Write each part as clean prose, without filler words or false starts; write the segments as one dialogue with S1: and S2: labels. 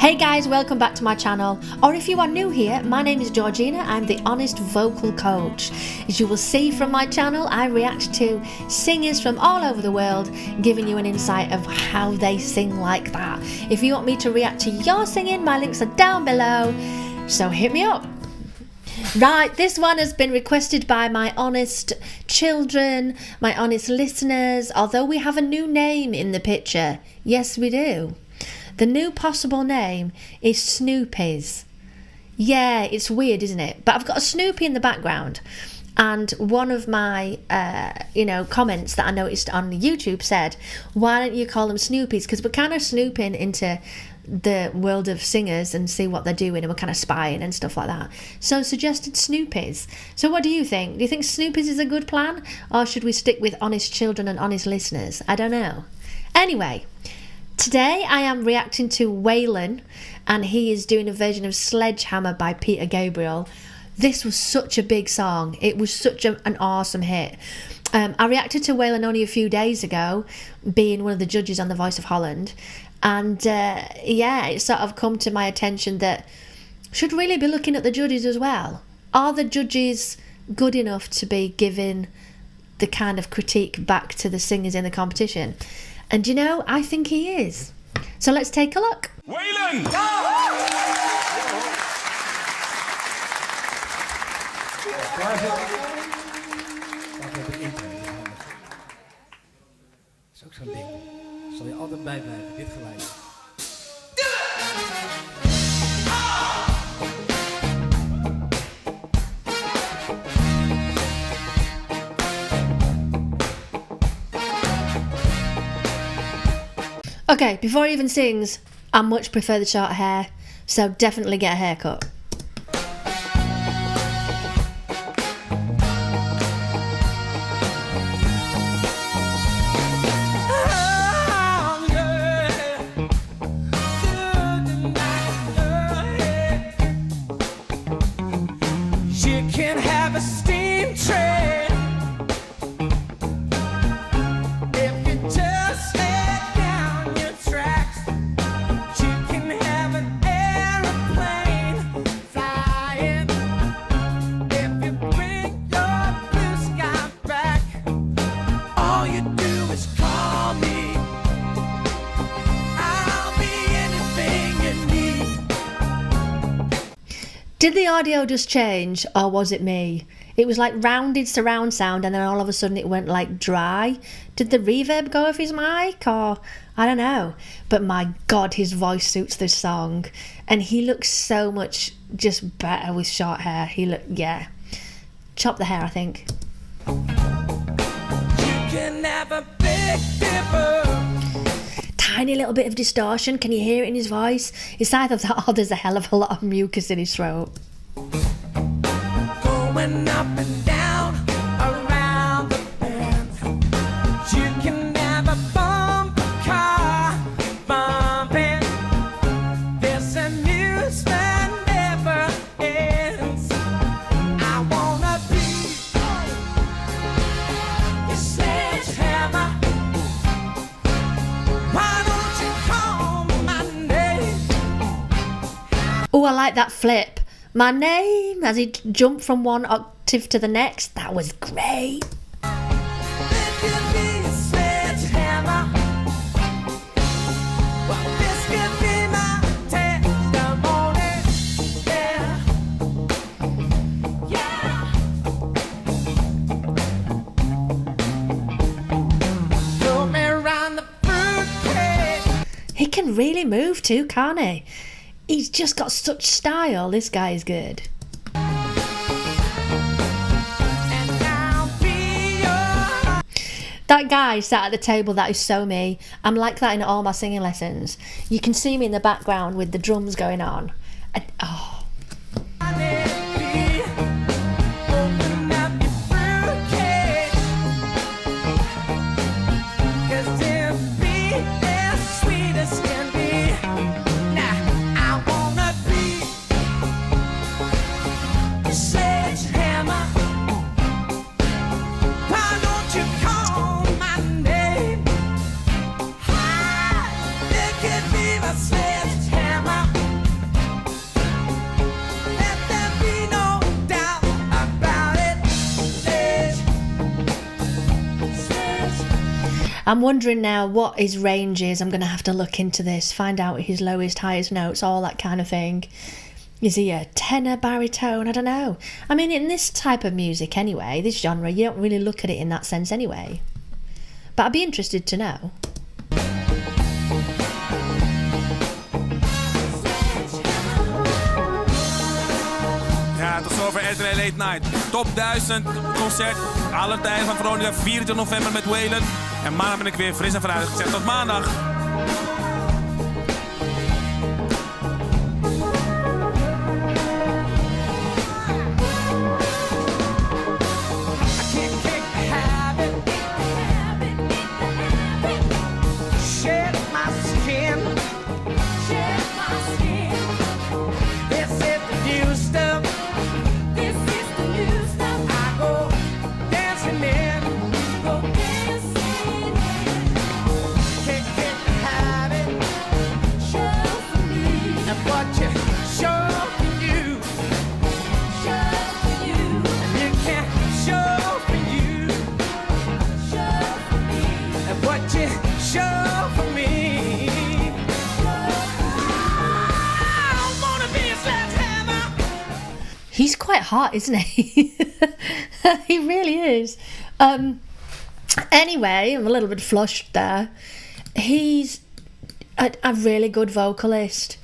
S1: Hey guys, welcome back to my channel, or if you are new here, my name is Georgina. I'm the Honest Vocal Coach. As you will see from my channel, I react to singers from all over the world, giving you an insight of how they sing like that. If you want me to react to your singing, my links are down below, so hit me up. Right, this one has been requested by my honest children, my honest listeners, although we have a new name in the picture. Yes, we do. The new possible name is Snoopies. Yeah, it's weird, isn't it? But I've got a Snoopy in the background, and one of my, comments that I noticed on YouTube said, "Why don't you call them Snoopies?" Because we're kind of snooping into the world of singers and see what they're doing, and we're kind of spying and stuff like that. So suggested Snoopies. So what do you think? Do you think Snoopies is a good plan, or should we stick with honest children and honest listeners? I don't know. Anyway. Today I am reacting to Waylon, and he is doing a version of Sledgehammer by Gabriel. This was such a big song. It was such an awesome hit. I reacted to Waylon only a few days ago, being one of the judges on The Voice of Holland. And it's sort of come to my attention that should really be looking at the judges as well. Are the judges good enough to be giving the kind of critique back to the singers in the competition? And you know, I think he is. So let's take a look.
S2: Waylon!
S3: Klaar zitten. Laten we even intreden. Dat is ook zo'n ding. Zal je altijd bijblijven, dit geluid.
S1: Okay, before he even sings, I much prefer the short hair, so definitely get a haircut.
S4: You can have a steam train if you just lay down your tracks. You can have an aeroplane flying if you bring your blue sky back. All you do is call me. I'll be anything you need.
S1: Did the audio just change, or was it me? It was like rounded surround sound, and then all of a sudden it went like dry. Did the reverb go off his mic, or I don't know. But my God, his voice suits this song, and he looks so much just better with short hair. Chop the hair, I think.
S4: You can have a big dipper.
S1: Tiny little bit of distortion. Can you hear it in his voice? It's either that or there's a hell of a lot of mucus in his throat.
S4: Going up and down around the bend. You can have a bumper car bumping. This amusement never ends. I wanna be your sledgehammer. Why don't you call my name?
S1: Oh, I like that flip. My name, as he jumped from one octave to the next. That was great.
S4: If you be a sledgehammer, well, this could be my testimony. Yeah. Throw me around the fruitcake.
S1: He can really move too, can't he? He's just got such style. This guy is good.
S4: And I'll be your...
S1: That guy sat at the table, that is so me. I'm like that in all my singing lessons. You can see me in the background with the drums going on. And, oh.
S4: Open up your fruitcake, 'cause it'll be as sweet as can be. Now I wanna be your sledgehammer. Why don't you call my name? It could be my sledgehammer.
S1: I'm wondering now what his range is. I'm going to have to look into this, find out his lowest, highest notes, all that kind of thing. Is he a tenor, baritone? I don't know. I mean, in this type of music anyway, this genre, you don't really look at it in that sense anyway. But I'd be interested to know.
S2: Ja, tot zover RTL Late Night. Top 1000 concert. Alle tijden van Veronica. 24 november met Waylon. En maandag ben ik weer fris en fruitig. Ik zeg tot maandag.
S1: He's quite hot, isn't he? He really is. Anyway, I'm a little bit flushed there. He's a really good vocalist,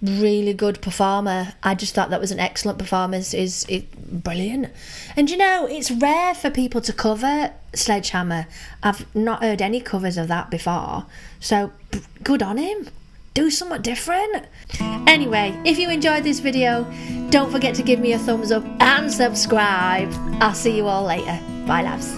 S1: really good performer. I just thought that was an excellent performance. Is brilliant. And you know, it's rare for people to cover Sledgehammer. I've not heard any covers of that before. So good on him. Do something different. Anyway, if you enjoyed this video, don't forget to give me a thumbs up and subscribe. I'll see you all later. Bye, loves.